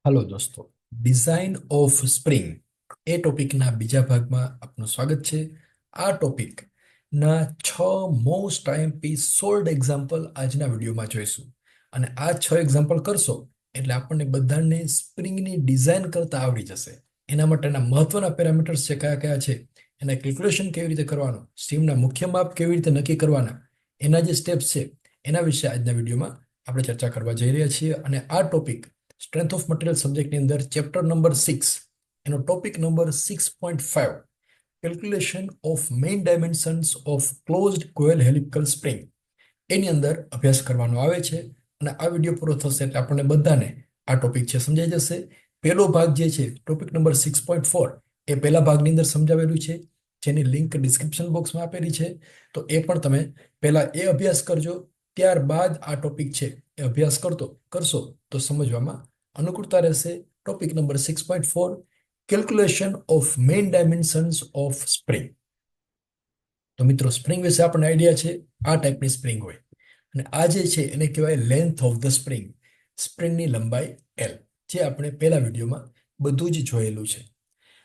Hello દોસ્તો, design of spring એ ટોપિકના બીજા ભાગમાં આપનું સ્વાગત છે. આ ટોપિકના 6 મોસ્ટ આઈએમપી સોલ્ડ એક્ઝામ્પલ આજના વિડીયોમાં જોઈશું. અને આ 6 એક્ઝામ્પલ કરશો એટલે આપણને બધાને સ્પ્રિંગની ડિઝાઇન કરતા આવડી જશે. એના માટેના મહત્વના પેરામીટર્સ છે કયા કયા છે, એના કેલ્ક્યુલેશન કેવી રીતે કરવાનું, સ્ટ્રીમના મુખ્ય માપ કેવી રીતે નક્કી કરવાના, એના જે સ્ટેપ્સ છે એના વિશે આજના વિડીયોમાં આપણે ચર્ચા કરવા જઈ રહ્યા છીએ. અને આ ટોપિક સ્ટ્રેન્થ ઓફ મટીરિયલ સબ્જેક્ટની અંદર ચેપ્ટર નંબર 6 એનો topic number 6.5 calculation of main dimensions of closed coil helical spring એની અંદર અભ્યાસ કરવાનો આવે છે. અને આ વિડીયો પૂરો થશે એટલે આપણને બધાને આ ટોપિક છે સમજાઈ જશે. પહેલો ભાગ જે છે ટોપિક નંબર 6.4 એ પહેલા ભાગની અંદર સમજાવેલું છે, જેની લિંક ડિસ્ક્રિપ્શન બોક્સમાં આપેલી છે. તો એ પણ તમે પહેલા એ અભ્યાસ કરજો, ત્યારબાદ આ ટોપિક છે એ અભ્યાસ કરશો તો સમજવામાં અનુકૂળતા રહેશે. Topic number 6.4 calculation of main dimensions of spring. તો મિત્રો, સ્પ્રિંગ વિશે આપણને આઈડિયા છે, આ ટાઈપની સ્પ્રિંગ હોય. અને આ જે છે એને કહેવાય લેન્થ ઓફ ધ સ્પ્રિંગ, સ્પ્રિંગની લંબાઈ એલ, જે આપણે પહેલા વિડીયોમાં બધું જ જોયેલું છે.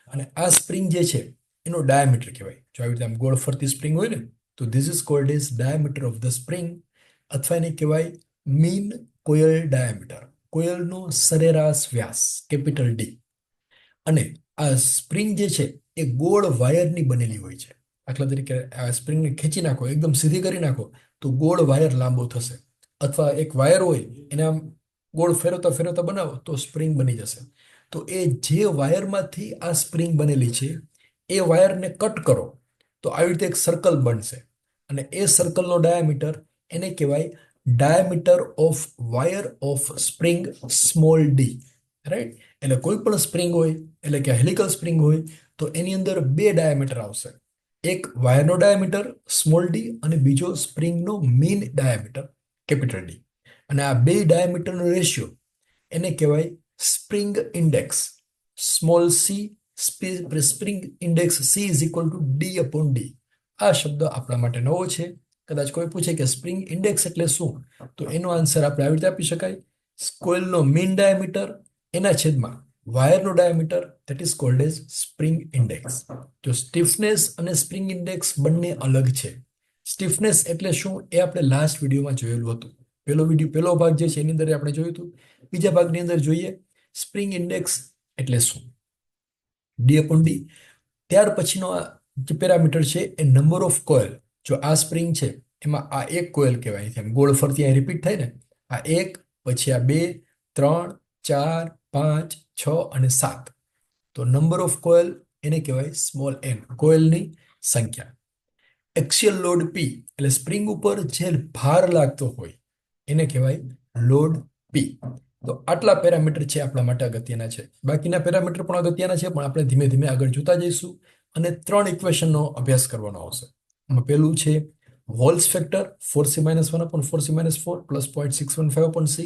અને આ સ્પ્રિંગ જે છે એનો ડાયામીટર કહેવાય. જો આવી રીતે આમ ગોળ ફરતી સ્પ્રિંગ હોય ને, તો this is called is diameter of the spring, અથવા એને કહેવાય મીન કોયલ ડાયામીટર, કોયલનો સરેરાશ વ્યાસ, કેપિટલ ડી. અને આ સ્પ્રિંગ જે છે એ ગોળ વાયરની બનેલી હોય છે. દાખલા તરીકે આ સ્પ્રિંગને ખેંચી નાખો, એકદમ સીધી કરી નાખો તો ગોળ વાયર લાંબો થશે. અથવા એક વાયર હોય એને આમ ગોળ ફેરવતા ફેરવતા બનાવો તો સ્પ્રિંગ બની જશે. તો એ જે વાયરમાંથી આ સ્પ્રિંગ બનેલી છે એ વાયરને કટ કરો તો આવી રીતે એક સર્કલ બનશે. અને એ સર્કલનો ડાયામીટર એને કહેવાય diameter of wire of spring small D. Right? એટલે કોઈ પણ સ્પ્રિંગ હોય, એટલે કે હેલિકલ સ્પ્રિંગ હોય, તો એની અંદર બે ડાયામીટર આવશે. એક વાયરનો ડાયામીટર સ્મોલ ડી અને બીજો સ્પ્રિંગનો મીન ડાયામીટર કેપિટલ ડી. અને આ બે ડાયામીટરનો રેશિયો એને કહેવાય spring index small C. Spring index she is equal two D upon D. આ શબ્દ આપણા માટે નવો છે. કદાચ કોઈ પૂછે કે સ્પ્રિંગ ઇન્ડેક્સ એટલે શું, તો એનો આન્સર આપણે આવી રીતે આપી શકાય: કોઇલનો મીન ડાયામીટર એના છેદમાં વાયરનો diameter, that is called as spring index. તો સ્ટીફનેસ અને સ્પ્રિંગ ઇન્ડેક્સ બંને અલગ છે. સ્ટીફનેસ એટલે શું એ આપણે લાસ્ટ વિડીયોમાં જોયેલું હતું. પહેલો ભાગ જે છે એની અંદર આપણે જોયું હતું. બીજા ભાગની અંદર જોઈએ સ્પ્રિંગ ઇન્ડેક્સ એટલે શું, ડી અપોન ડી. ત્યાર પછીનો જે પેરામીટર છે એ નંબર ઓફ કોઇલ. જો આ સ્પ્રિંગ છે એમાં આ એક કોઇલ કહેવાય, એમ ગોળ ફરતી અહીં રિપીટ થાય ને, આ એક, પછી આ બે, 3, 4, 5, 6 અને 7. તો નંબર ઓફ કોઇલ એને કહેવાય સ્મોલ એન, કોઇલની સંખ્યા. એક્સિયલ લોડ પી એટલે સ્પ્રિંગ ઉપર જે ભાર લાગતો હોય એને કહેવાય લોડ પી. તો આટલા પેરામીટર છે આપણા માટે અગત્યના છે. બાકીના પેરામીટર પણ અગત્યના છે, પણ આપણે ધીમે ધીમે આગળ જોતા જઈશું. અને 3 ઇક્વેશનનો અભ્યાસ કરવાનો આવશે. એમાં પહેલું છે walls factor 4c-1/4c-4 plus 0.615 upon c.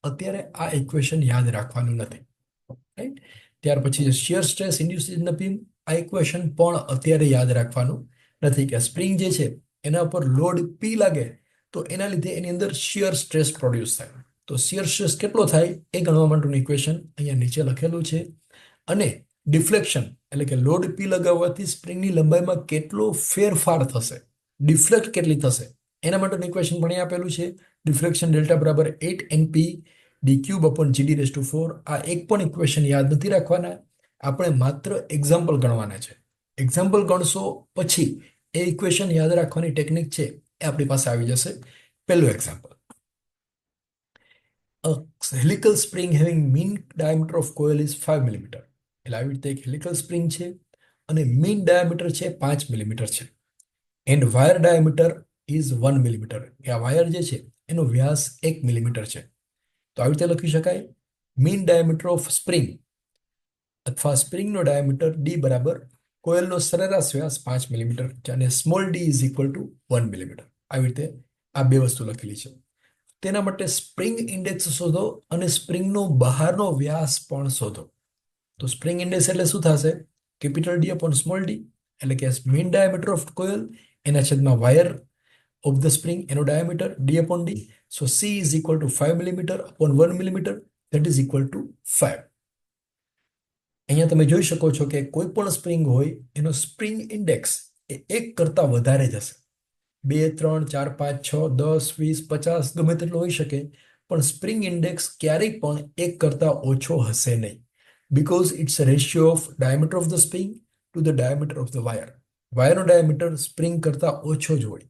અત્યારે આ ઇક્વેશન યાદ રાખવાનું નથી, રાઈટ? ત્યાર પછી shear stress induce in the beam, આ ઇક્વેશન પણ અત્યારે યાદ રાખવાનું નથી. કે સ્પ્રિંગ જે છે એના ઉપર લોડ પી લાગે તો એના લીધે એની અંદર શિયર સ્ટ્રેસ પ્રોડ્યુસ થાય. તો શિયર સ્ટ્રેસ કેટલો થાય એ ગણવા માટેનું ઇક્વેશન અહીંયા નીચે લખેલું છે. અને ડિફ્લેક્શન એટલે કે લોડ પી લગાવવાથી સ્પ્રિંગની લંબાઈમાં કેટલો ફેરફાર થશે, ડિફ્લેક્ટ કેટલી થશે, એના માટેનું ઇક્વેશન પણ અહીં આપેલું છે. ડિફ્લેક્શન ડેલ્ટા બરાબર 8 NP d³ upon GD⁴. આ એક પણ ઇક્વેશન યાદ નથી રાખવાના, આપણે માત્ર એક્ઝામ્પલ ગણવાના છે. એક્ઝામ્પલ ગણશો પછી એ ઇક્વેશન યાદ રાખવાની ટેકનિક છે એ આપણી પાસે આવી જશે. પહેલું example: a helical spring having mean diameter of coil is 5 millimeter. એટલે આવી રીતે એક હેલિકલ સ્પ્રિંગ છે અને મીન ડાયામીટર છે 5 મિલીમીટર છે. And wire diameter is 1 millimetre. એ આ વાયર જે છે એનો વ્યાસ 1 મિલીમીટર છે. તો આવી રીતે લખી શકાય મીન ડાયામીટર ઓફ સ્પ્રિંગ અથવા સ્પ્રિંગનો ડાયામીટર ડી બરાબર કોઇલનો સરેરાશ વ્યાસ 5 મિલીમીટર અને small d is equal to 1 millimetre. આવી રીતે આ બે વસ્તુ લખેલી છે. તેના માટે સ્પ્રિંગ ઇન્ડેક્સ શોધો અને સ્પ્રિંગનો બહારનો વ્યાસ પણ શોધો. તો સ્પ્રિંગ ઇન્ડેક્સ એટલે શું થશે? Capital D upon small D, એટલે કે મીન ડાયામીટર ઓફ કોઇલ એના છેદમાં વાયર ઓફ ધ સ્પ્રિંગ એનો diameter D upon D. So she is equal two 5 millimetre upon 1 millimetre, that is equal two 5. અહીંયા તમે જોઈ શકો છો કે કોઈ પણ સ્પ્રિંગ હોય એનો સ્પ્રિંગ ઇન્ડેક્સ એ 1 કરતાં વધારે જ હશે. 2, 3, 4, 5, 6, 10, 20, 50 ગમે તેટલો હોઈ શકે, પણ સ્પ્રિંગ ઇન્ડેક્સ ક્યારેય પણ 1 કરતાં ઓછો હશે નહીં, because it's a ratio of diameter of the spring to the diameter of the wire. વાયરનો ડાયામીટર સ્પ્રિંગ કરતાં ઓછો જ હોય.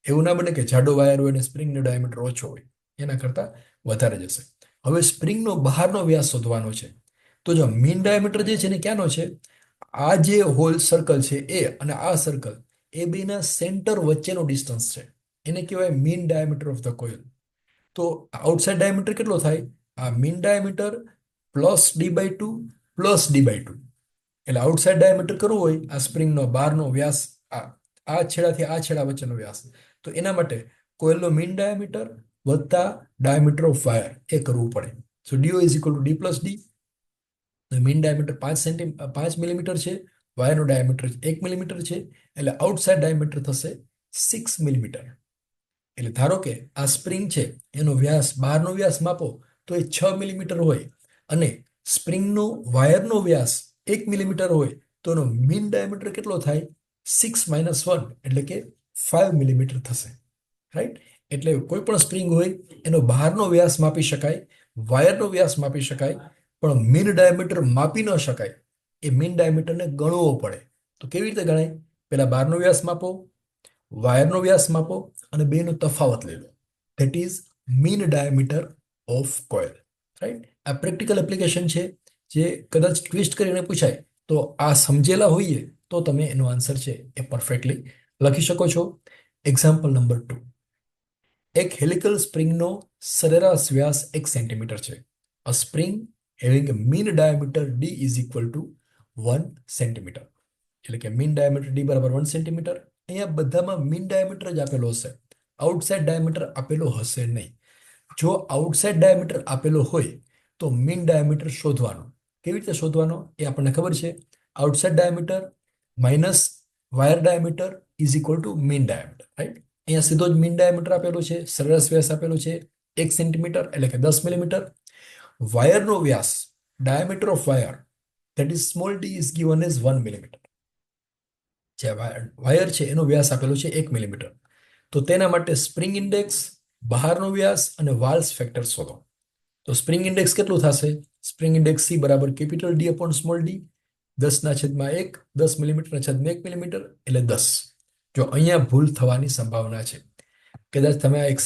એવું ના બને કે જાડો વાયર હોય અને સ્પ્રિંગનો ડાયામીટર ઓછો હોય, એના કરતાં વધારે જ હશે. હવે સ્પ્રિંગનો બહારનો વ્યાસ શોધવાનો છે. તો જો મીન ડાયામીટર જે છે ને ક્યાંનો છે, આ જે હોલ સર્કલ છે એ અને આ સર્કલ એ બેના સેન્ટર વચ્ચેનો ડિસ્ટન્સ છે, એને કહેવાય mean diameter of the coil. તો આઉટસાઇડ ડાયામીટર કેટલો થાય? આ mean diameter plus d/2 plus d/2. એટલે આઉટસાઇડ ડાયામીટર કરવું હોય આ સ્પ્રિંગનો બહારનો વ્યાસ, આ આ છેડાથી આ છેડા વચ્ચેનો વ્યાસ, તો એના માટે કોઇલનો મીન ડાયામીટર વત્તા ડાયામીટર ઓફ વાયર એ કરવું પડે. સો DO is equal two d plus D. Mean diameter 5 millimetre છે, વાયરનો ડાયામીટર 1 મિલીમીટર છે, એટલે આઉટસાઇડ ડાયામીટર થશે 6 મિલીમીટર. એટલે ધારો કે આ સ્પ્રિંગ છે એનો વ્યાસ, બહારનો વ્યાસ માપો તો એ 6 મિલીમીટર હોય અને સ્પ્રિંગનો વાયરનો વ્યાસ 1 મિલીમીટર હોય, તો એનો મીન ડાયામીટર કેટલો થાય? 6 માઇનસ 1 એટલે કે 5 મિલીમીટર થશે. રાઈટ? એટલે કોઈ પણ સ્પ્રિંગ હોય એનો બહારનો વ્યાસ માપી શકાય, વાયરનો વ્યાસ માપી શકાય, પણ મીન ડાયામીટર માપી ન શકાય. એ મીન ડાયામીટરને ગણવો પડે. તો કેવી રીતે ગણાય? પહેલા બહારનો વ્યાસ માપો, વાયરનો વ્યાસ માપો અને બેનો તફાવત લઈ લો. That is mean diameter of coil. Right? આ પ્રેક્ટિકલ એપ્લિકેશન છે જે કદાચ ટ્વિસ્ટ કરીને પૂછાય તો આ સમજેલા હોઈએ તો તમે એનો આન્સર છે એ પરફેક્ટલી લખી શકો છો. Example number 2. એક હેલિકલ સ્પ્રિંગનો સરેરાશ વ્યાસ 1 સેન્ટીમીટર છે. A spring having a mean diameter d is equal to 1 centimetre. એટલે કે મીન ડાયામીટર d બરાબર 1 સેન્ટીમીટર. અહીંયા બધામાં મીન ડાયામીટર જ આપેલો હશે, આઉટસાઇડ ડાયામીટર આપેલો હશે નહીં. જો આઉટસાઇડ ડાયામીટર આપેલો હોય તો મીન ડાયામીટર શોધવાનો. કેવી રીતે શોધવાનો એ આપણને ખબર છે. Outside diameter minus wire diameter is equal two mean diameter. Right? અહીંયા સીધો જ મીન ડાયામીટર આપેલો છે, સરેરાશ વ્યાસ આપેલો છે 1 સેન્ટીમીટર એટલે કે 10 મિલીમીટર. વાયરનો વ્યાસ, diameter of wire, that is small d is given as 1 millimetre. જે વાયર છે એનો વ્યાસ આપેલો છે 1 મિલીમીટર. તો તેના માટે સ્પ્રિંગ ઇન્ડેક્સ, બહારનો વ્યાસ અને વાલ્સ ફેક્ટર શોધો. તો સ્પ્રિંગ ઇન્ડેક્સ કેટલું થશે? સ્પ્રિંગ ઇન્ડેક્સ C બરાબર capital D upon small d, 10/1, 10 millimetre millimetre એટલે 10. જો અહીંયા ભૂલ થવાની સંભાવના છે. કદાચ તમે આ 1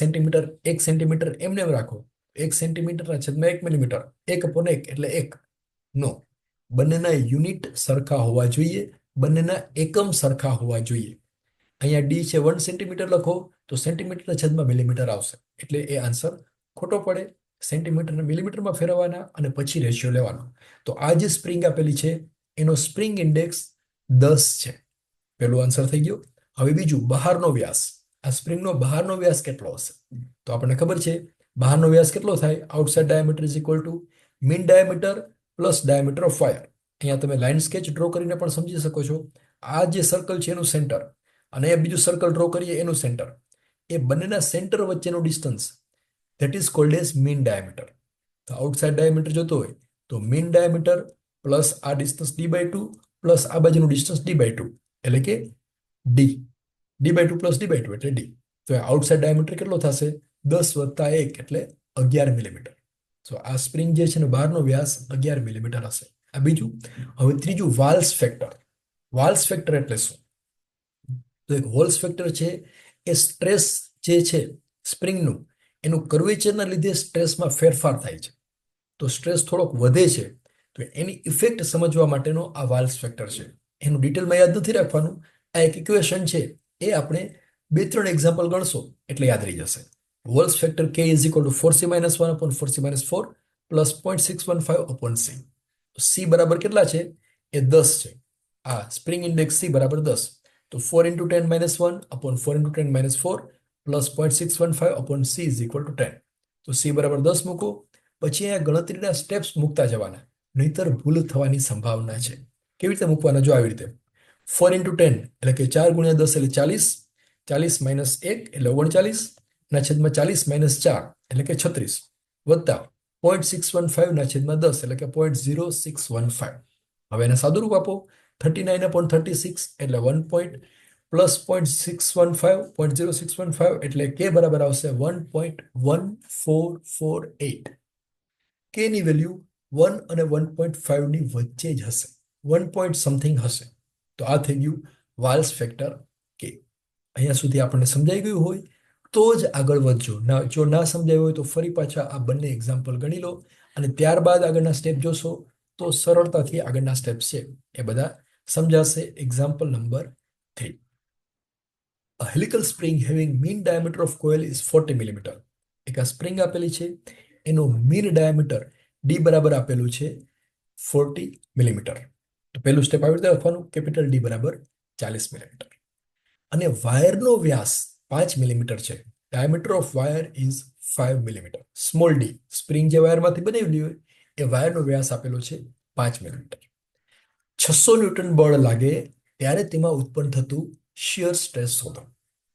સેન્ટીમીટર એમને એમ રાખો, 1 સેન્ટીમીટર/1 મિલીમીટર, 1/1 એટલે 1. નો, બંનેના યુનિટ સરખા હોવા જોઈએ, બંનેના એકમ સરખા હોવા જોઈએ. અહીંયા d છે 1 સેન્ટીમીટર લખો તો સેન્ટીમીટર/છેદમાં મિલીમીટર આવશે, એટલે એ આન્સર ખોટો પડે. સેન્ટીમીટરને મિલીમીટરમાં ફેરવવાના અને પછી રેશિયો લેવાનો. તો આ જે સ્પ્રિંગ આપેલી છે એનો સ્પ્રિંગ ઇન્ડેક્સ 10 છે. પેલો આન્સર થઈ ગયો. હવે બીજું, બહારનો વ્યાસ. આ સ્પ્રિંગનો બહારનો વ્યાસ કેટલો હશે? તો આપણને ખબર છે બહારનો વ્યાસ કેટલો થાય? Outside diameter is equal two mean diameter plus diameter of wire. અહીંયા તમે લાઇન સ્કેચ ડ્રો કરીને પણ સમજી શકો છો. આ જે સર્કલ છે એનું સેન્ટર અને એ બીજું સર્કલ ડ્રો કરીએ એનું સેન્ટર, એ બંનેના સેન્ટર વચ્ચેનો distance, that is called as mean diameter. તો આઉટસાઇડ ડાયામીટર જોતો હોય તો મીન ડાયામીટર પ્લસ આ ડિસ્ટન્સ d/2 પ્લસ આ બાજુનું ડિસ્ટન્સ d/2 એટલે કે d/2 પ્લસ d/2 એટલે d. તો આઉટસાઇડ ડાયામીટર કેટલો થશે? 10 વત્તા 1 એટલે 11 મિલીમીટર. તો આ સ્પ્રિંગ જે છે ને બહારનો વ્યાસ 11 મિલીમીટર હશે. આ બીજું. હવે ત્રીજું, વાલ્સ ફેક્ટર. વાલ્સ ફેક્ટર એટલે શું? તો એક વોલ્સ ફેક્ટર છે એ સ્ટ્રેસ જે છે સ્પ્રિંગનું, એનું કર્વેચરના લીધે સ્ટ્રેસમાં ફેરફાર થાય છે. તો સ્ટ્રેસ થોડોક વધે છે તો એની ઇફેક્ટ સમજવા માટેનો આ વાલ્સ ફેક્ટર છે. એનું ડિટેલમાં યાદ નથી રાખવાનું. આ એક ઇક્વેશન છે, એ આપણે 2-3 એક્ઝામ્પલ ગણશો એટલે યાદ રહી જશે. Walls factor K is equal two 4c-1 upon 4c-4 plus 0.615 upon c. C બરાબર કેટલા છે? એ 10 છે. આ સ્પ્રિંગ ઇન્ડેક્સ C બરાબર 10. તો 4 × 10-1 upon 4 × 10-4 plus 0.615 upon c is equal two 10. તો c બરાબર 10 મૂકો. પછી અહીંયા ગણતરીના સ્ટેપ્સ મૂકતા જવાના, નહીતર ભૂલ થવાની સંભાવના છે. કેવી રીતે મૂકવાના? જો આવી રીતે 4 × 10 એટલે કે 4 × 10 એટલે 40, 40 માઇનસ 1 એટલે 39 ના છેદમાં 40 - 4 એટલે કે 36 વત્તા 0.615 ના છેદમાં 10 એટલે કે 0.0615. હવે એને સાદુરૂપ આપો. 39/36 એટલે 1 + 0.615 એટલે કે બરાબર આવશે 1.1448. કે ની વેલ્યુ 1 અને 1.5 ની વચ્ચે જ હશે, 1 હશે. તો આ થઈ ગયું વાલ્સ ફેક્ટર કે. અહીંયા સુધી આપણને સમજાઈ ગયું હોય તો જ આગળ વધજો. જો ના સમજાયું હોય તો ફરી પાછા આ બંને એક્ઝામ્પલ ગણી લો અને ત્યારબાદ આગળના સ્ટેપ જોશો તો સરળતાથી આગળના સ્ટેપ છે એ બધા સમજાશે. Example number 3. A helical spring having mean diameter of coil is 40 millimeter. એક આ સ્પ્રિંગ આપેલી છે, એનો મીન ડાયામીટર ડી બરાબર આપેલું છે 40 મિલીમીટર. તો પહેલું સ્ટેપ આવી રીતે લખવાનું, કેપિટલ ડી બરાબર 40 મિલીમીટર. અને વાયરનો વ્યાસ 5 મિલીમીટર છે. Diameter of wire is 5 millimetre. Small D, spring જે વાયરમાંથી બનાવેલી હોય એ વાયરનો વ્યાસ આપેલો છે 5 મિલીમીટર. 600 ન્યૂટન બળ લાગે ત્યારે તેમાં ઉત્પન્ન થતું શિયર સ્ટ્રેસ શોધો.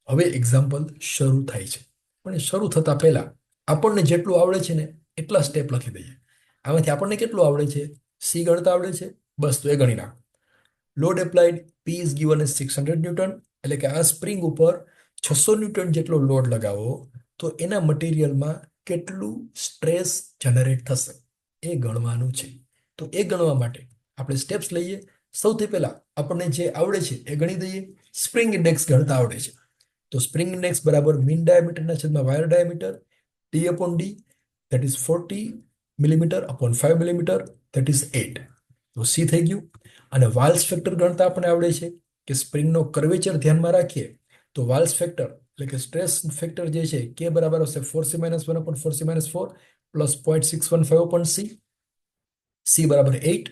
હવે એક્ઝામ્પલ શરૂ થાય છે, પણ શરૂ થતા પહેલા આપણને જેટલું આવડે છે ને એટલા સ્ટેપ લખી દઈએ. આમાંથી આપણને કેટલું આવડે છે? સી ગણતા આવડે છે, બસ તો એ ગણી નાખો. Load applied P is given as 600 newton, એટલે કે આ સ્પ્રિંગ ઉપર 600 ન્યૂટન જેટલો લોડ લગાવો તો એના મટીરિયલમાં કેટલું સ્ટ્રેસ જનરેટ થશે એ ગણવાનું છે. તો એ ગણવા માટે આપણે સ્ટેપ્સ લઈએ. સૌથી પહેલા આપણને જે આવડે છે એ ગણી દઈએ. સ્પ્રિંગ ઇન્ડેક્સ ગણતા આવડે છે, તો સ્પ્રિંગ ઇન્ડેક્સ બરાબર મીન ડાયામીટરના છેદમાં wire diameter, D upon D, that is 40 millimetre upon 5 millimetre, that is 8. તો સી થઈ ગયું. અને વાલ્સ ફેક્ટર ગણતા આપણને આવડે છે કે સ્પ્રિંગનો કર્વેચર ધ્યાનમાં રાખીએ તો વાલ્સ ફેક્ટર એટલે કે સ્ટ્રેસ ફેક્ટર જે છે કે બરાબર હશે 4c-1/4c-4 પ્લસ 0.615/c. સી બરાબર 8.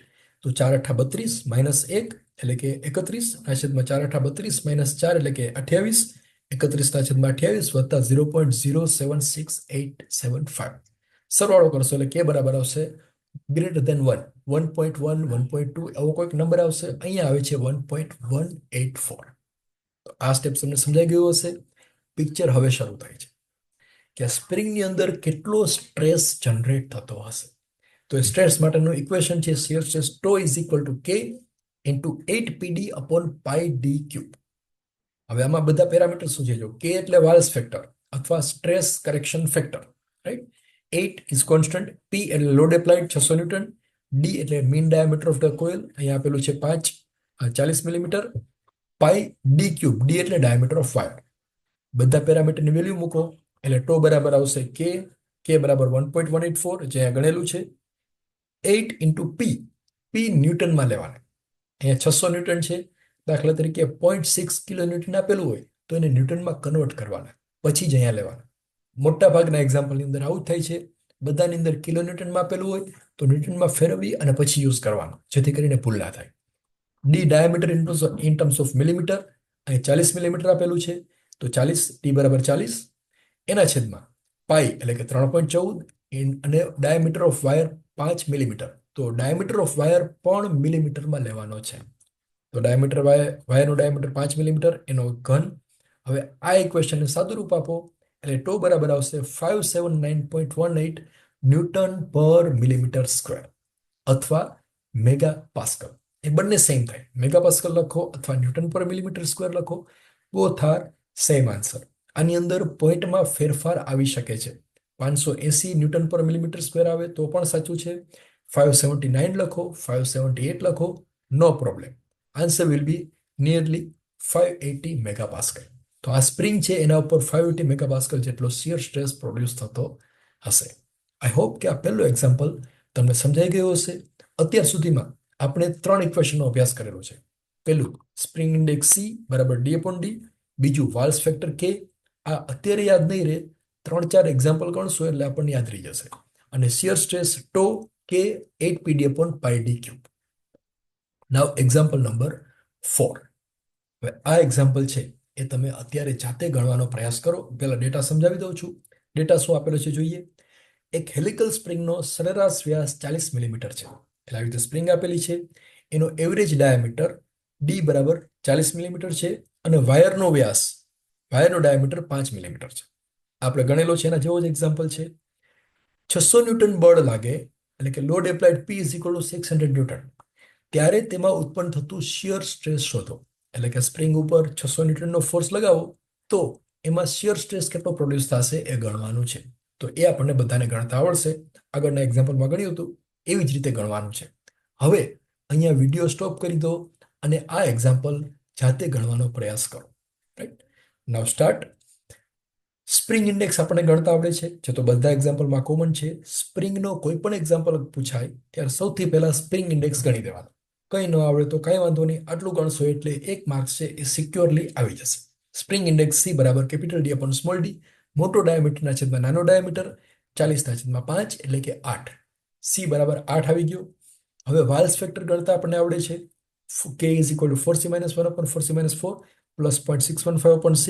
તો 4 × 8 = 32 માઇનસ 1 એટલે કે 31 ના છેદમાં 4 × 8 = 32 માઇનસ 4 એટલે કે 28, 31 ના છેદમાં 28 વત્તા 0.076875. સરવાળો કરશો એટલે કે બરાબર આવશે ગ્રેટર ધેન 1, 1.1, 1.2 એવો કોઈક નંબર આવશે. અહીંયા આવે છે 1.184. તો આ સ્ટેપ તમને સમજાઈ ગયું હશે. પિક્ચર હવે શરૂ થાય છે કે સ્પ્રિંગની અંદર કેટલો સ્ટ્રેસ જનરેટ થતો હશે. તો સ્ટ્રેસ માટેનું ઇક્વેશન છે shear stress tau is equal to K into 8pd upon pi d cube. હવે આમાં બધા પેરામીટર શું છે? જો કે એટલે વાલ્સ ફેક્ટર અથવા stress correction factor, right? 8 is constant, P એટલે લોડ એપ્લાઇડ 600 ન્યૂટન, ડી એટલે mean diameter of the coil અહીંયા આપેલું છે 5 40 millimetre, pi d cube, d એટલે ડાયામીટર ઓફ વાયર. બધા પેરામીટરની વેલ્યુ મૂકો એટલે ટો બરાબર આવશે કે બરાબર 1.184 જે અહીંયા ગણેલું છે. 8 ઇન્ટુ પી, પી ન્યૂટનમાં લેવાના. અહીંયા 600 ન્યૂટન છે, દાખલા તરીકે 0.6 કિલો ન્યૂટન આપેલું હોય તો એને ન્યૂટનમાં કન્વર્ટ કરવાના, પછી જ અહીંયા લેવાના. મોટા ભાગના એક્ઝામ્પલની અંદર આવું થાય છે. બધાની અંદર કિલો ન્યૂટનમાં આપેલું હોય તો ન્યૂટનમાં ફેરવી અને પછી યુઝ કરવાનો, જેથી કરીને ભૂલ ના થાય. D diameter in terms of millimetre, અહીં 40 મિલીમીટર આપેલું છે તો 40, ડી બરાબર 40 એના છેદમાં પાઈ એટલે કે 3.14 અને ડાયામીટર ઓફ વાયર 5 મિલીમીટર. તો ડાયામીટર ઓફ વાયર પણ મિલીમીટરમાં લેવાનો છે. તો ડાયામીટર વાયરનો ડાયામીટર 5 મિલીમીટર, એનો ઘન. હવે આ ઇક્વેશનને સાદુરૂપ આપો એટલે ટો બરાબર આવશે 579.18 ન્યૂટન પર મિલીમીટર સ્ક્વેર અથવા મેગા પાસ્કલ. એ બંને સેમ થાય. મેગા પાસ્કલ લખો અથવા ન્યૂટન પર મિલીમીટર સ્ક્વેર લખો, બોથ આર સેમ આન્સર. આની અંદર પોઈન્ટમાં ફેરફાર આવી શકે છે. 580 ન્યૂટન પર મિલીમીટર સ્ક્વેર આવે તો પણ સાચું છે. 579 લખો, 578 લખો, no problem. Answer will be nearly 580 megapascal. તો આ સ્પ્રિંગ છે એના ઉપર 580 મેગાપાસ્કલ જેટલો શિયર સ્ટ્રેસ પ્રોડ્યુસ થતો હશે. આઈ હોપ કે આ પહેલો એક્ઝામ્પલ તમને સમજાઈ ગયો હશે. અત્યાર સુધીમાં આપણે 3 ઇક્વેશનનો અભ્યાસ કરેલો છે. પહેલું સ્પ્રિંગ ઇન્ડેક્સ સી બરાબર ડી અપોન ડી, બીજું વાલ્સ ફેક્ટર કે. આ અત્યારે યાદ નહીં રહે, 3-4 એક્ઝામ્પલ ગણશો એટલે આપણને યાદ રહી જશે. અને shear stress tau K 8pd upon pi d cube. Now example number 4. હવે આ એક્ઝામ્પલ છે એ તમે અત્યારે જાતે ગણવાનો પ્રયાસ કરો. પહેલા ડેટા સમજાવી દઉં છું. ડેટા શું આપેલો છે જોઈએ. એક હેલિકલ સ્પ્રિંગનો સરેરાશ વ્યાસ 40 મિલીમીટર છે. એટલે આવી રીતે સ્પ્રિંગ આપેલી છે, એનો એવરેજ ડાયામીટર ડી બરાબર 40 મિલીમીટર છે અને વાયરનો વ્યાસ, વાયરનો ડાયામીટર 5 મિલીમીટર છે. આપણે ગણેલો છે એના જેવો જ એક્ઝામ્પલ છે. 600 ન્યૂટન બળ લાગે એટલે કે load applied P is equal two 600 newton. ત્યારે તેમાં ઉત્પન્ન થતું શિયર સ્ટ્રેસ શોધો. એટલે કે સ્પ્રિંગ ઉપર 600 ન્યૂટનનો ફોર્સ લગાવો તો એમાં શિયર સ્ટ્રેસ કેટલો પ્રોડ્યુસ થશે એ ગણવાનું છે. તો એ આપણને બધાને ગણતા આવડશે. આગળના એક્ઝામ્પલમાં ગણ્યું હતું એવી જ રીતે ગણવાનું છે. હવે અહીંયા વિડીયો સ્ટોપ કરી દો અને આ એક્ઝામ્પલ જાતે ગણવાનો પ્રયાસ કરો. રાઈટ, નાઉ સ્ટાર્ટ. સ્પ્રિંગ ઇન્ડેક્સ આપણને ગણતા આવડે છે, જે તો બધા એક્ઝામ્પલમાં કોમન છે. સ્પ્રિંગનો કોઈ પણ એક્ઝામ્પલ પૂછાય ત્યારે સૌથી પહેલા સ્પ્રિંગ ઇન્ડેક્સ ગણી દેવાનો. કંઈ ન આવડે તો કાંઈ વાંધો નહીં, આટલું ગણશો એટલે 1 માર્ક્સ છે એ સિક્યોરલી આવી જશે. સ્પ્રિંગ ઇન્ડેક્સ C બરાબર capital D upon small d, મોટો ડાયામીટરના છેદમાં નાનો ડાયામીટર, 40/5 એટલે કે 8. C બરાબર 8 આવી ગયો. હવે વાલ્સ ફેક્ટર ગણતા આપણને આવડે છે. K is equal two 4C-1 upon 4C-4 plus 0.615 upon C.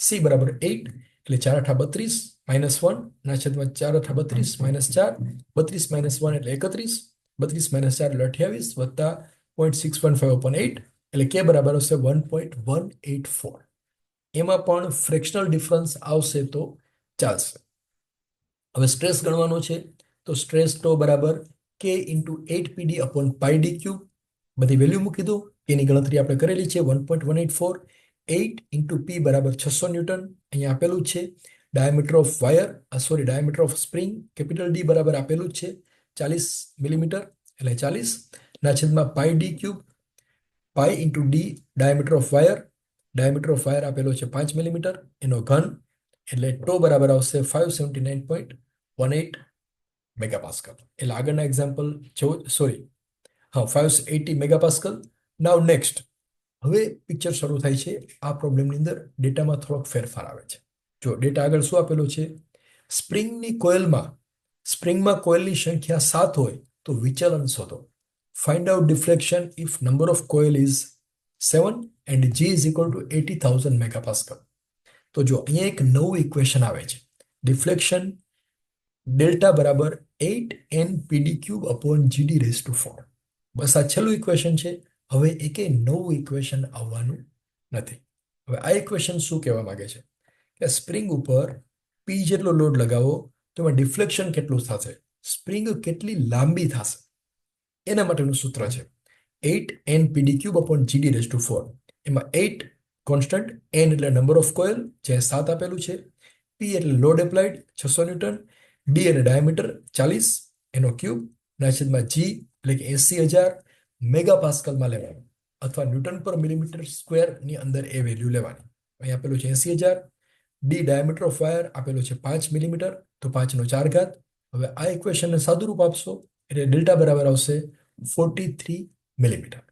C બરાબર 8 એટલે 4×8 32 -1 ના છેદમાં 4×8 32 -4 32 -1 એટલે 31 32 - 4 એટલે 28 વત્તા 0.615 અપોન 8 એટલે K બરાબર આવશે 1.184. એમાં પણ ફ્રેક્શનલ ડિફરન્સ આવશે તો ચાલશે. હવે સ્ટ્રેસ ગણવાનો છે તો સ્ટ્રેસ તો બરાબર K into 8PD upon pi d cube. બધી વેલ્યુ મૂકી દો. એની ગણતરી આપણે કરેલી છે 1.184. 8 ઇન્ટુ P બરાબર 600 ન્યૂટન અહીંયા આપેલું જ છે. Diameter of wire diameter of spring capital D બરાબર આપેલું જ છે 40 મિલીમીટર એટલે 40 ના છેદમાં પાઈ d cube. Pi into D diameter of wire આપેલો છે 5 મિલીમીટર, એનો ઘન એટલે ટો બરાબર આવશે 579.18 મેગાપાસ્કલ. એટલે આગળના એક્ઝામ્પલ 580 મેગાપાસ્કલ. Now next. હવે પિક્ચર શરૂ થાય છે. આ પ્રોબ્લેમની અંદર ડેટામાં થોડોક ફેરફાર આવે છે. જો ડેટા આગળ શું આપેલો છે, સ્પ્રિંગમાં કોઇલની સંખ્યા 7 હોય તો વિચલન શોધો. Find out deflection if number of coil is 7 and G is equal two 80,000 મેગાપાસ્કલ. તો જો અહીંયા એક નવું ઇક્વેશન આવે છે, ડિફ્લેક્શન ડેલ્ટા બરાબર 8 n/PD³ અપોન GD⁴. બસ આ છેલ્લું ઇક્વેશન છે. હવે એકે નવું ઇક્વેશન આવવાનું નથી. હવે આ ઇક્વેશન શું કહેવા માંગે છે કે સ્પ્રિંગ ઉપર P જેટલો લોડ લગાવો તો એમાં ડિફ્લેક્શન કેટલું થશે, સ્પ્રિંગ કેટલી લાંબી થશે, એના માટેનું સૂત્ર છે 8 n/PD³ અપોન GD⁴. એમાં 8 કોન્સ્ટન્ટ, n એટલે નંબર ઓફ કોઇલ જે 7 આપેલું છે, P એટલે લોડ એપ્લાઇડ 600 ન્યૂટન, D એટલે ડાયામીટર 40 એનો ક્યુબ ના છેદમાં G એટલે કે 80,000 મેગાપાસ્કલમાં લેવાનું અથવા ન્યૂટન પર મિલીમીટર સ્ક્વેર ની અંદર એ વેલ્યુ લેવાની. અહીં આપેલું છે 80,000. ડી ડાયામીટર ઓફ વાયર આપેલું છે 5 મિલીમીટર તો 5/4. હવે આ ઇક્વેશનને સાદું રૂપ આપશો એટલે ડેલ્ટા બરાબર આવશે 43 millimetre.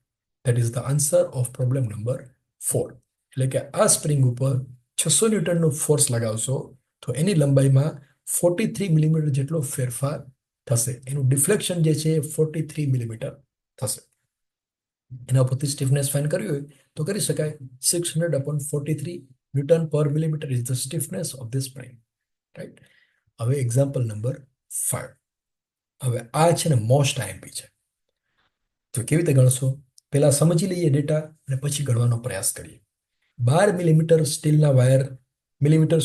That is the answer of problem number 4. એટલે કે આ સ્પ્રિંગ ઉપર 600 ન્યૂટનનો ફોર્સ લગાવશો તો એની લંબાઈમાં 43 મિલીમીટર જેટલો ફેરફાર થશે. એનું ડિફ્લેક્શન જે છે 43 મિલીમીટર થશે. એના પરથી સ્ટીફનેસ ફાઇન્ડ કરવી હોય તો કરી શકાય. 600/43 ન્યૂટન પર millimetre is the stiffness of the spring. Right. હવે એક્ઝામ્પલ નંબર 5. હવે આ છે ને મોસ્ટ આઈએમપી છે. તો કેવી રીતે ગણશો, પહેલા સમજી લઈએ ડેટા અને પછી ગણવાનો પ્રયાસ કરીએ. 12 મિલીમીટર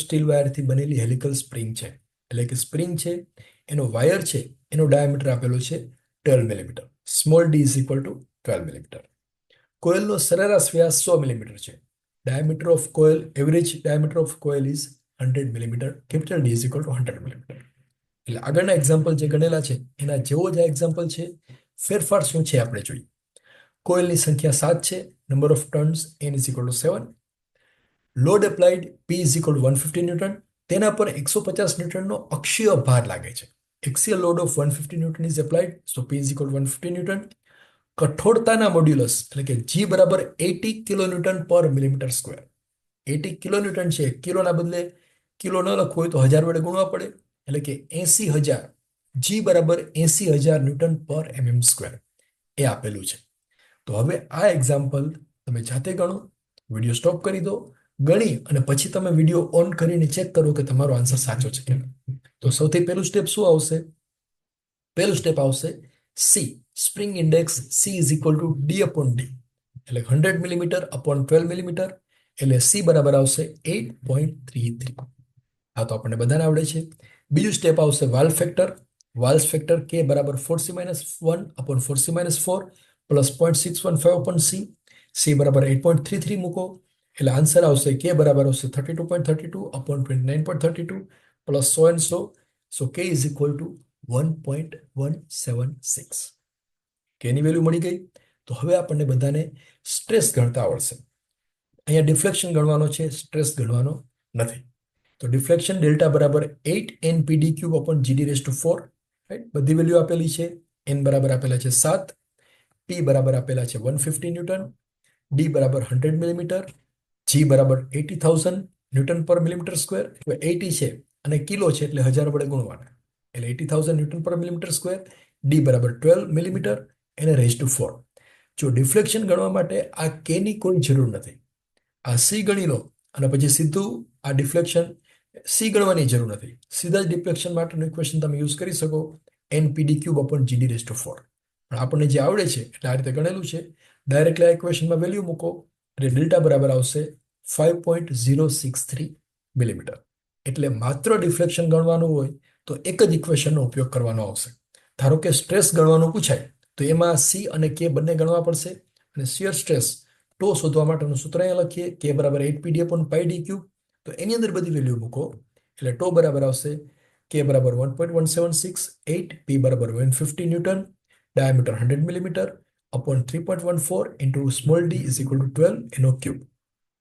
સ્ટીલ વાયરથી બનેલી હેલિકલ સ્પ્રિંગ છે. એટલે કે સ્પ્રિંગ છે એનો વાયર છે એનો ડાયામીટર આપેલો છે 12 millimetre. Small d is equal to 12 millimetre. કોઇલનો સરેરાશ વ્યાસ 100 મિલીમીટર છે. Average diameter of coil is 100 millimetre. Capital D is equal to 100 millimetre. એટલે આગળના એક્ઝામ્પલ જે ગણેલા છે એના જેવો જ આ એક્ઝામ્પલ છે. ફેરફાર શું છે આપણે જોઈએ. કોઇલની સંખ્યા 7 છે. Number of turns n is equal to 7. Load applied P is equal to 150 newton. તેના પર 150 ન્યૂટનનો અક્ષીય ભાર લાગે છે. Axial load of 150 newton is applied, so P is equal to 150 newton. કઠોરતાના મોડ્યુલસ એટલે કે G બરાબર 80 કિલોન્યુટન પર મિલીમીટર સ્ક્વેર. 80 કિલોન્યુટન છે, કિલોના બદલે કિલો ન લખવું હોય તો 1000 વડે ગુણવા પડે એટલે કે 80,000. G બરાબર 80,000 ન્યૂટન પર mm સ્ક્વેર એ આપેલું છે. તો હવે આ એક્ઝામ્પલ તમે જાતે ગણો, વિડીયો સ્ટોપ કરી દો, ગણી અને પછી તમે વિડીયો ઓન કરીને ચેક કરો કે તમારો આન્સર સાચો છે કે નહીં. તો સૌથી પહેલું સ્ટેપ શું આવશે? પહેલું સ્ટેપ આવશે C. Spring index C is equal two D upon D એટલે 100 મિલીમીટર અપોન 12 મિલીમીટર એટલે C બરાબર આવશે 8.33. આ તો આપણને બધાને આવડે છે. બીજું સ્ટેપ આવશે વાલ્વ ફેક્ટર. K બરાબર 4C-1 upon 4C-4 plus 0.615 C બરાબર 8.33 મૂકો એટલે આન્સર આવશે કે બરાબર આવશે 32.32 અપોન 29.32 પ્લસ 100 સો કે ઇઝ ઇક્વલ ટુ 1.176. કેની વેલ્યુ મળી ગઈ. તો હવે આપણને બધાને સ્ટ્રેસ ગણતા આવડશે. અહીંયા ડિફ્લેક્શન ગણવાનો છે, સ્ટ્રેસ ગણવાનો નથી. તો ડિફ્લેક્શન ડેલ્ટા બરાબર 8 NPD³ અપોન GD⁴, રાઈટ. બધી વેલ્યુ આપેલી છે. એન બરાબર આપેલા છે 7, પી બરાબર આપેલા છે 150 ન્યૂટન, ડી બરાબર 100 મિલીમીટર, જી બરાબર 80,000 ન્યૂટન પર મિલીમીટર સ્ક્વેર. 80 છે અને કિલો છે એટલે 1000 વડે ગુણવાના એટલે 80,000 ન્યૂટન પર મિલીમીટર સ્ક્વેર. ડી બરાબર 12 મિલીમીટર એને રેઝ ટુ 4. જો ડિફ્લેક્શન ગણવા માટે આ કે ની કોઈ જરૂર નથી. આ સી ગણી લો અને પછી સીધું આ ડિફ્લેક્શન સી ગણવાની જરૂર નથી. સીધા જ ડિફ્લેક્શન માટેનું ઇક્વેશન તમે યુઝ કરી શકો NPD³ અપોન GD⁴. પણ આપણને જે આવડે છે એટલે આ રીતે ગણેલું છે. ડાયરેક્ટલી આ ઇક્વેશનમાં વેલ્યુ મૂકો એટલે ડેલ્ટા બરાબર આવશે 5.063 મિલીમીટર. એટલે માત્ર ડિફ્લેક્શન ગણવાનું હોય તો એક જ ઇક્વેશનનો ઉપયોગ કરવાનો આવશે. ધારો કે સ્ટ્રેસ ગણવાનું પૂછાય તો એમાં સી અને કે બંને ગણવા પડશે અને શિયર સ્ટ્રેસ ટો શોધવા માટેનું સૂત્ર અહીંયા લખીએ કે બરાબર 8PD/πd³. તો એની અંદર બધી વેલ્યુ મૂકો એટલે ટો બરાબર આવશે કે બરાબર 1.176, 8, પી બરાબર 150 newton, diameter 100 millimetre upon 3.14 into small d is equal to 12 એનો ક્યુબ.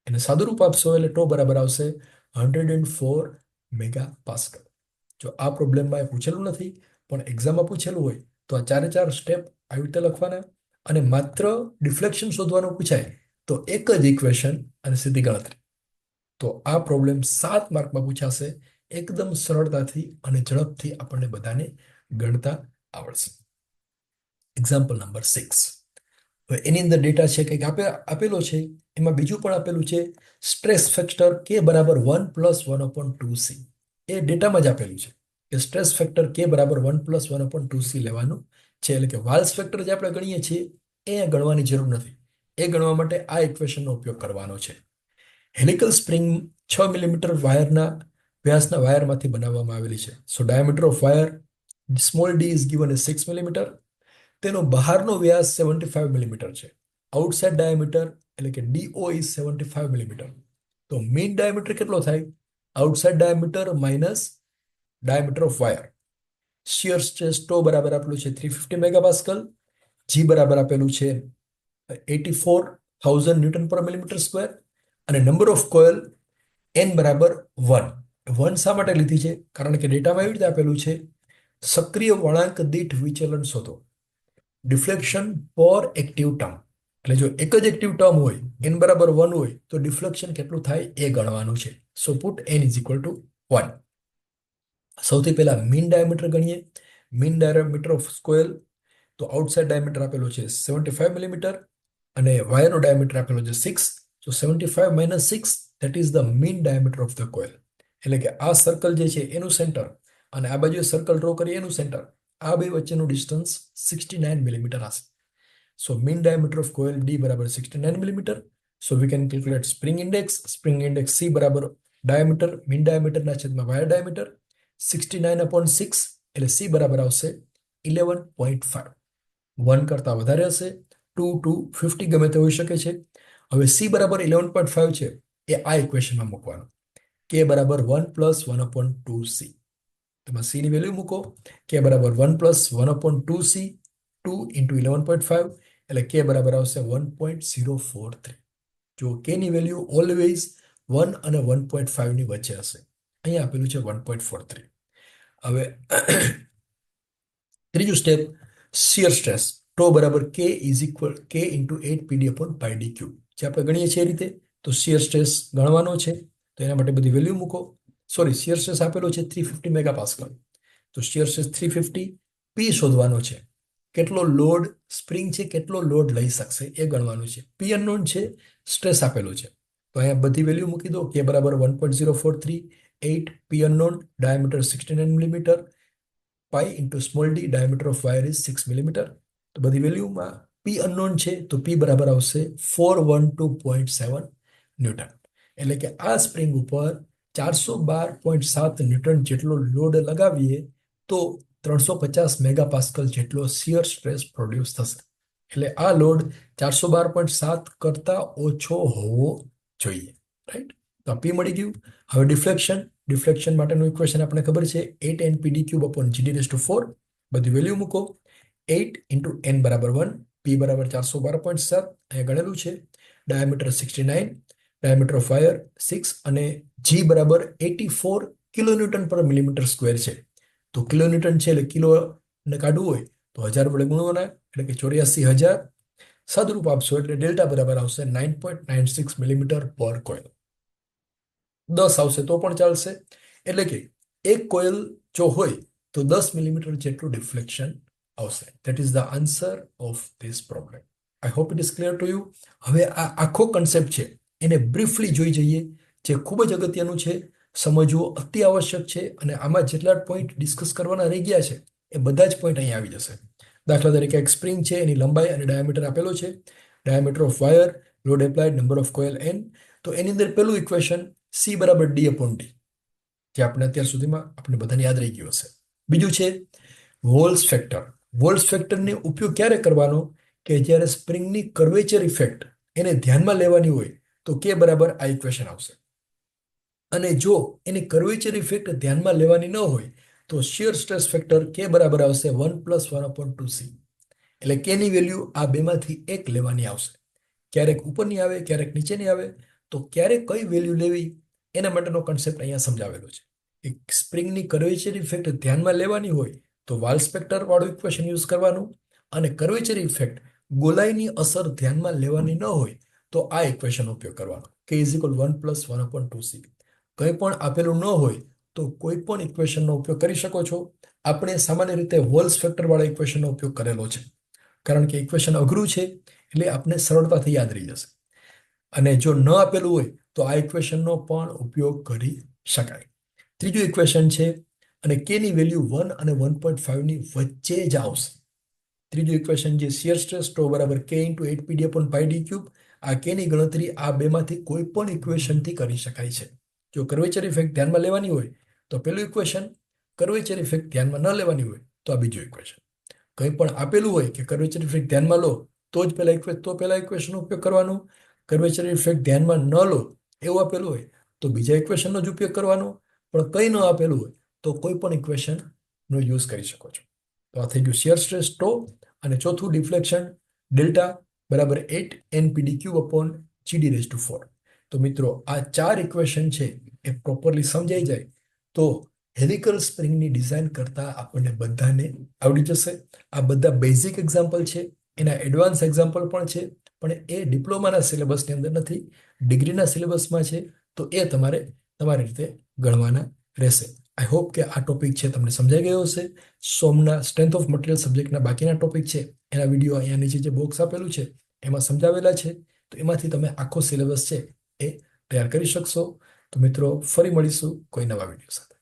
એને સાદું રૂપ આપશો એટલે ટો બરાબર આવશે 104 મેગાપાસ્કલ. જો આ પ્રોબ્લેમમાં એ પૂછેલું નથી પણ એક્ઝામમાં પૂછેલું હોય તો આ 4 સ્ટેપ આવી રીતે લખવાના અને માત્ર ડિફ્લેક્શન શોધવાનું પૂછાય તો એક જ ઇક્વેશન અને સીધી ગણતરી. તો આ પ્રોબ્લેમ 7 માર્કમાં પૂછાશે. એકદમ સરળતાથી અને ઝડપથી આપણને બધાને ગણતા આવડશે. Example number 6. હવે એની અંદર ડેટા છે કંઈક આપેલો છે. એમાં બીજું પણ આપેલું છે સ્ટ્રેસ ફેક્ટર કે બરાબર 1+1/2c. એ ડેટામાં જ આપેલું છે કે સ્ટ્રેસ ફેક્ટર કે બરાબર 1+1/2c લેવાનું છે. એટલે કે વાલ્સ ફેક્ટર જે આપણે ગણીએ છીએ એ ગણવાની જરૂર નથી. એ ગણવા માટે આ ઇક્વેશનનો ઉપયોગ કરવાનો છે. હેલિકલ સ્પ્રિંગ 6 મિલીમીટર વ્યાસના વાયરમાંથી બનાવવામાં આવેલી છે. So diameter of wire small d is given a 6 millimetre. તેનો બહારનો વ્યાસ 75 મિલીમીટર છે. આઉટસાઇડ ડાયામીટર એટલે કે DO ઇઝ 75 મિલીમીટર. તો મીન ડાયામીટર કેટલો થાય? Outside diameter minus diameter of wire. Shear stress tau બરાબર આપેલું છે 350 મેગાપાસ્કલ. જી બરાબર આપેલું છે 84,000 ન્યૂટન પર મિલીમીટર સ્ક્વેર અને નંબર ઓફ કોઇલ n બરાબર 1. 1 શા માટે લીધી છે? કારણ કે ડેટામાં એવી રીતે આપેલું છે સક્રિય વળાંક દીઠ વિચલન શોધો. ડિફ્લેક્શન પર એક્ટિવ ટર્મ એટલે જો એક જ એક્ટિવ ટર્મ હોય n બરાબર 1 હોય તો ડિફ્લેક્શન કેટલું થાય એ ગણવાનું છે. So put n is equal to 1. સૌથી પહેલા મીન ડાયામીટર ગણીએ. મીન ડાયામીટર ઓફ કોઇલ તો આઉટસાઇડ ડાયામીટર આપેલો છે 75 મિલીમીટર અને વાયરનો ડાયામીટર આપેલો છે 6. સો 75 minus 6 that is the mean diameter of the coil. એટલે કે આ સર્કલ જે છે એનું સેન્ટર અને આ બાજુ સર્કલ ડ્રો કરીએ એનું સેન્ટર, આ બે વચ્ચેનું ડિસ્ટન્સ 69 મિલીમીટર હશે. So mean diameter of coil D બરાબર 69 millimetre. So we can calculate spring index. Spring index C બરાબર ડાયામીટર મીન ડાયામીટરના છેદમાં વાયર ડાયામીટર 69/6 એટલે સી બરાબર આવશે 11.5. 1 કરતાં વધારે હશે, 2 to 50 ગમે તે હોઈ શકે છે. હવે સી બરાબર 11.5 છે એ આ ઇક્વેશનમાં મૂકવાનું. કે બરાબર 1+1/2c. તેમાં સી ની વેલ્યુ મૂકો. કે બરાબર 1+1/2c 2 into 11.5 એટલે કે બરાબર આવશે 1.043. જો કે ની વેલ્યુ ઓલવેઝ 1 અને 1.5 ની વચ્ચે હશે. અહીંયા આપેલું છે 1.43. હવે ત્રીજું સ્ટેપ શિયર સ્ટ્રેસ ટો બરાબર કે is equal k into 8PD/πd³. જે આપણે ગણીએ છીએ એ રીતે તો શિયર સ્ટ્રેસ ગણવાનો છે તો એના માટે બધી વેલ્યુ મૂકો. સોરી, શિયર સ્ટ્રેસ આપેલો છે 350 મેગાપાસ્કલ. તો શિયર સ્ટ્રેસ 350. પી શોધવાનો છે. કેટલો લોડ સ્પ્રિંગ છે કેટલો લોડ લઈ શકશે એ ગણવાનું છે. પી અનનોન છે, સ્ટ્રેસ આપેલો છે તો અહીંયા બધી વેલ્યુ મૂકી દો. કે બરાબર 1.043, 8 P unknown, diameter 69 millimetre, pi into small d, diameter of wire is 6 millimetre. તો બધી વેલ્યુમાં પી અનનોન છે તો પી બરાબર આવશે 412.7 ન્યૂટન. એટલે કે આ સ્પ્રિંગ ઉપર 412.7 ન્યૂટન જેટલો લોડ લગાવીએ તો 350 મેગાપાસ્કલ જેટલો શિયર સ્ટ્રેસ પ્રોડ્યુસ થશે. એટલે આ લોડ 412.7 કરતા ઓછો હોવો જોઈએ, રાઈટ? તો આ પી મળી ગયું. હવે ડિફ્લેક્શન માટેનું ઇક્વેશન આપણે ખબર છે 8 NPD³ upon GD⁴. બધી વેલ્યુ મૂકો. 8 × n બરાબર 1, પી બરાબર 412.7 અહીંયા ગણેલું છે. ડાયામીટર 69, ડાયામીટર ઓફ વાયર 6 અને જી બરાબર 84 કિલોન્યુટન પર મિલીમીટર સ્ક્વેર છે. તો કિલોન્યુટન છે એટલે કિલો ને કાઢવું હોય તો 1000 વડે ગુણવાના, એટલે કે 84,000 સાદુરૂપ આપશો એટલે ડેલ્ટા બરાબર આવશે 9.96 મિલીમીટર પર કોઇલ. 10 આવશે તો પણ ચાલશે. એટલે કે એક કોઇલ જો હોય તો 10 મિલીમીટર જેટલું ડિફ્લેક્શન આવશે. That is the answer of this problem. I hope it is clear to you. હવે આ આખો કન્સેપ્ટ છે એને બ્રીફલી જોઈ જઈએ, જે ખૂબ જ અગત્યનું છે, સમજવું અતિ આવશ્યક છે. અને આમાં જેટલા પોઈન્ટ ડિસ્કસ કરવાના રહી ગયા છે એ બધા જ પોઈન્ટ અહીં આવી જશે. દાખલા તરીકે એક સ્પ્રિંગ છે, એની લંબાઈ અને ડાયામીટર આપેલો છે. Diameter of wire, load applied, number of coil n. તો એની અંદર પેલું ઇક્વેશન C બરાબર D/d, જે આપણે અત્યાર સુધીમાં આપણે બધાને યાદ રહી ગયું હશે. બીજું છે વોલ્સ ફેક્ટર. વોલ્સ ફેક્ટરને ઉપયોગ ક્યારે કરવાનો? કે જ્યારે સ્પ્રિંગની કર્વેચર ઇફેક્ટ એને ધ્યાનમાં લેવાની હોય તો કે બરાબર આ ઇક્વેશન આવશે. અને જો એની કર્વેચર ઇફેક્ટ ધ્યાનમાં લેવાની ન હોય તો શિયર સ્ટ્રેસ ફેક્ટર કે બરાબર આવશે 1 + 1/2c. એટલે કેની વેલ્યુ આ બેમાંથી એક લેવાની આવશે. ક્યારેક ઉપરની આવે, ક્યારેક નીચેની આવે. તો ક્યારે કઈ વેલ્યુ લેવી એના માટેનો કન્સેપ્ટ અહીંયા સમજાવેલો છે. એક સ્પ્રિંગની કર્વેચર ઇફેક્ટ ધ્યાનમાં લેવાની હોય તો વાલ્સ ફેક્ટર વાળું ઇક્વેશન યુઝ કરવાનું, અને કર્વેચર ઇફેક્ટ ગોલાઈની અસર ધ્યાનમાં લેવાની ન હોય તો આ ઇક્વેશનનો ઉપયોગ કરવાનો, કે ઇઝ ઇક્વલ 1 + 1/2c. કંઈ પણ આપેલું ન હોય તો કોઈ પણ ઇક્વેશનનો ઉપયોગ કરી શકો છો. આપણે સામાન્ય રીતે વોલ્સ ફેક્ટર વાળા ઇક્વેશનનો ઉપયોગ કરેલો છે, કારણ કે ઇક્વેશન અઘરું છે એટલે આપણે સરળતાથી યાદ રહી જશે. અને જો ન આપેલું હોય તો આ ઇક્વેશનનો પણ ઉપયોગ કરી શકાય. ત્રીજું ઇક્વેશન છે, અને કે ની વેલ્યુ 1 અને 1.5 ની વચ્ચે જ આવશે. ત્રીજું ઇક્વેશન જે શિયર સ્ટ્રેસ τ બરાબર k × 8PD/πd³. આ કે ની ગણતરી આ બેમાંથી કોઈ પણ ઇક્વેશનથી કરી શકાય છે. જો કર્વેચર ઇફેક્ટ ધ્યાનમાં લેવાની હોય તો પેલું ઇક્વેશન, કર્વેચર ઇફેક્ટ ધ્યાનમાં ન લેવાની હોય તો આ બીજું ઇક્વેશન. કંઈ પણ આપેલું હોય કે કર્વેચર ઇફેક્ટ ધ્યાનમાં લો તો જ પેલા ઇક્વેશનનો ઉપયોગ કરવાનો. કર્વેચર ઇફેક્ટ ધ્યાનમાં ન લો એવું આપેલું હોય તો બીજા ઇક્વેશનનો જ ઉપયોગ કરવાનો. પણ કંઈ ન આપેલું હોય તો કોઈ પણ ઇક્વેશનનો યુઝ કરી શકો છો. તો આ થઈ ગયું શિયર સ્ટ્રેસ τ. અને ચોથું ડિફ્લેક્શન ડેલ્ટા બરાબર 8 NPD³ upon GD⁴. તો મિત્રો આ 4 ઇક્વેશન છે એ પ્રોપરલી સમજાઈ જાય તો હેલિકલ સ્પ્રિંગની ડિઝાઇન કરતા આપણને બધાને આવડી જશે. આ બધા બેઝિક એક્ઝામ્પલ છે, એના એડવાન્સ એક્ઝામ્પલ પણ છે, પણ એ ડિપ્લોમાના સિલેબસની અંદર નથી, ડિગ્રીના સિલેબસમાં છે. તો એ તમારે તમારી રીતે ગણવાના રહેશે. આઈ હોપ કે આ ટોપિક છે તમને સમજાઈ ગયો હશે. સોમના સ્ટ્રેન્થ ઓફ મટીરિયલ સબ્જેક્ટના બાકીના ટોપિક છે એના વિડીયો અહીંયા નીચે જે બોક્સ આપેલું છે એમાં સમજાવેલા છે. તો એમાંથી તમે આખો સિલેબસ છે એ તૈયાર કરી શકશો. તો મિત્રો ફરી મળીશું કોઈ નવા વિડીયો સાથે.